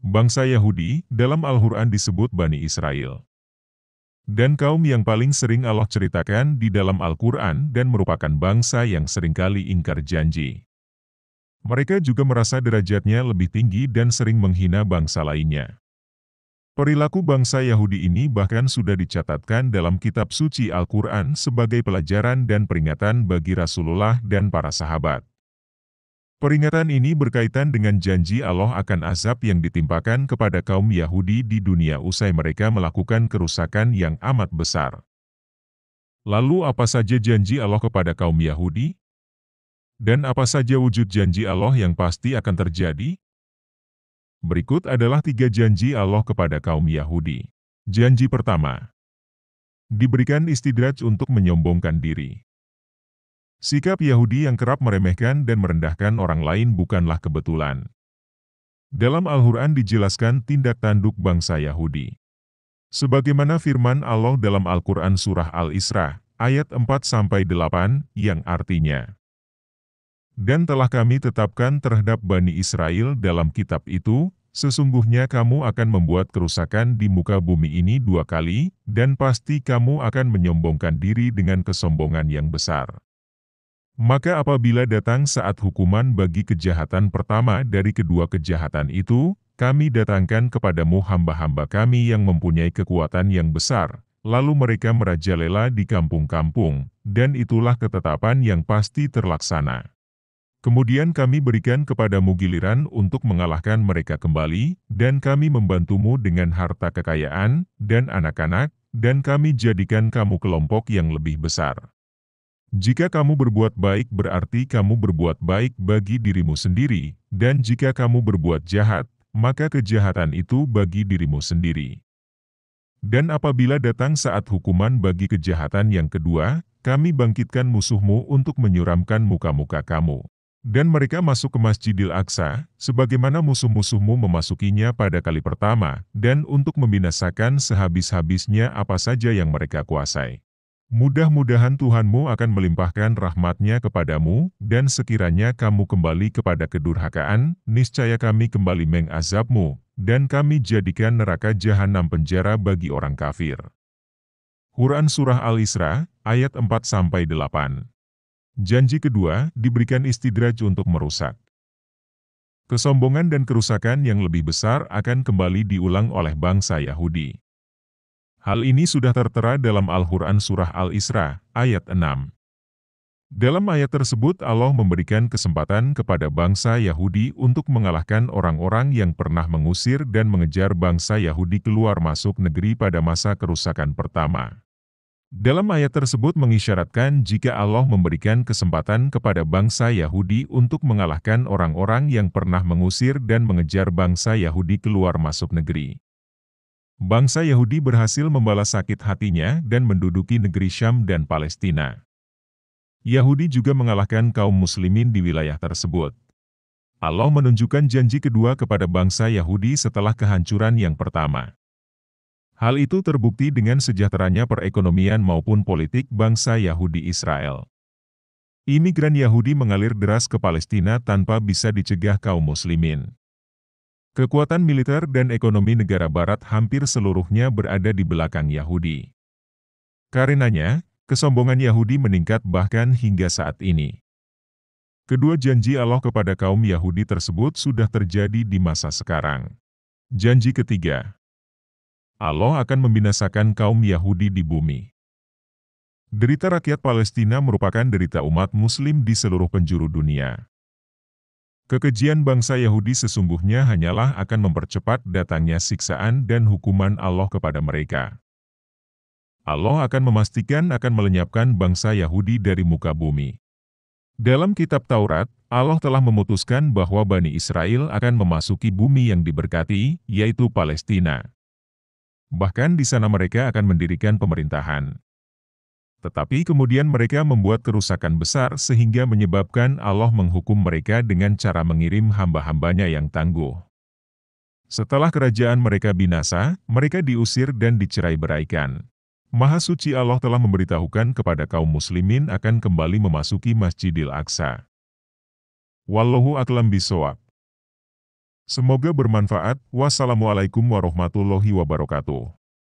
Bangsa Yahudi dalam Al-Quran disebut Bani Israel. Dan kaum yang paling sering Allah ceritakan di dalam Al-Quran dan merupakan bangsa yang seringkali ingkar janji. Mereka juga merasa derajatnya lebih tinggi dan sering menghina bangsa lainnya. Perilaku bangsa Yahudi ini bahkan sudah dicatatkan dalam kitab suci Al-Quran sebagai pelajaran dan peringatan bagi Rasulullah dan para sahabat. Peringatan ini berkaitan dengan janji Allah akan azab yang ditimpakan kepada kaum Yahudi di dunia usai mereka melakukan kerusakan yang amat besar. Lalu apa saja janji Allah kepada kaum Yahudi? Dan apa saja wujud janji Allah yang pasti akan terjadi? Berikut adalah 3 janji Allah kepada kaum Yahudi. Janji pertama, diberikan istidraj untuk menyombongkan diri. Sikap Yahudi yang kerap meremehkan dan merendahkan orang lain bukanlah kebetulan. Dalam Al-Quran dijelaskan tindak tanduk bangsa Yahudi. Sebagaimana firman Allah dalam Al-Quran Surah Al-Isra, ayat 4-8, yang artinya, "Dan telah kami tetapkan terhadap Bani Israel dalam kitab itu, sesungguhnya kamu akan membuat kerusakan di muka bumi ini 2 kali, dan pasti kamu akan menyombongkan diri dengan kesombongan yang besar. Maka apabila datang saat hukuman bagi kejahatan pertama dari kedua kejahatan itu, kami datangkan kepadamu hamba-hamba kami yang mempunyai kekuatan yang besar, lalu mereka merajalela di kampung-kampung, dan itulah ketetapan yang pasti terlaksana. Kemudian kami berikan kepadamu giliran untuk mengalahkan mereka kembali, dan kami membantumu dengan harta kekayaan, dan anak-anak, dan kami jadikan kamu kelompok yang lebih besar. Jika kamu berbuat baik berarti kamu berbuat baik bagi dirimu sendiri, dan jika kamu berbuat jahat, maka kejahatan itu bagi dirimu sendiri. Dan apabila datang saat hukuman bagi kejahatan yang kedua, kami bangkitkan musuhmu untuk menyuramkan muka-muka kamu. Dan mereka masuk ke Masjidil Aqsa, sebagaimana musuh-musuhmu memasukinya pada kali pertama, dan untuk membinasakan sehabis-habisnya apa saja yang mereka kuasai. Mudah-mudahan Tuhanmu akan melimpahkan rahmat-Nya kepadamu, dan sekiranya kamu kembali kepada kedurhakaan, niscaya kami kembali mengazabmu, dan kami jadikan neraka jahanam penjara bagi orang kafir." Quran Surah Al-Isra, ayat 4-8. Janji kedua, diberikan istidraj untuk merusak. Kesombongan dan kerusakan yang lebih besar akan kembali diulang oleh bangsa Yahudi. Hal ini sudah tertera dalam Al-Quran Surah Al-Isra, ayat 6. Dalam ayat tersebut Allah memberikan kesempatan kepada bangsa Yahudi untuk mengalahkan orang-orang yang pernah mengusir dan mengejar bangsa Yahudi keluar masuk negeri pada masa kerusakan pertama. Dalam ayat tersebut mengisyaratkan jika Allah memberikan kesempatan kepada bangsa Yahudi untuk mengalahkan orang-orang yang pernah mengusir dan mengejar bangsa Yahudi keluar masuk negeri. Bangsa Yahudi berhasil membalas sakit hatinya dan menduduki negeri Syam dan Palestina. Yahudi juga mengalahkan kaum muslimin di wilayah tersebut. Allah menunjukkan janji kedua kepada bangsa Yahudi setelah kehancuran yang pertama. Hal itu terbukti dengan sejahteranya perekonomian maupun politik bangsa Yahudi Israel. Imigran Yahudi mengalir deras ke Palestina tanpa bisa dicegah kaum muslimin. Kekuatan militer dan ekonomi negara barat hampir seluruhnya berada di belakang Yahudi. Karenanya, kesombongan Yahudi meningkat bahkan hingga saat ini. Kedua janji Allah kepada kaum Yahudi tersebut sudah terjadi di masa sekarang. Janji ketiga, Allah akan membinasakan kaum Yahudi di bumi. Derita rakyat Palestina merupakan derita umat Muslim di seluruh penjuru dunia. Kekejian bangsa Yahudi sesungguhnya hanyalah akan mempercepat datangnya siksaan dan hukuman Allah kepada mereka. Allah akan memastikan akan melenyapkan bangsa Yahudi dari muka bumi. Dalam kitab Taurat, Allah telah memutuskan bahwa Bani Israel akan memasuki bumi yang diberkati, yaitu Palestina. Bahkan di sana mereka akan mendirikan pemerintahan. Tetapi kemudian mereka membuat kerusakan besar sehingga menyebabkan Allah menghukum mereka dengan cara mengirim hamba-hambanya yang tangguh. Setelah kerajaan mereka binasa, mereka diusir dan dicerai-beraikan. Maha Suci Allah telah memberitahukan kepada kaum muslimin akan kembali memasuki Masjidil Aqsa. Wallahu a'lam bishawab. Semoga bermanfaat. Wassalamualaikum warahmatullahi wabarakatuh.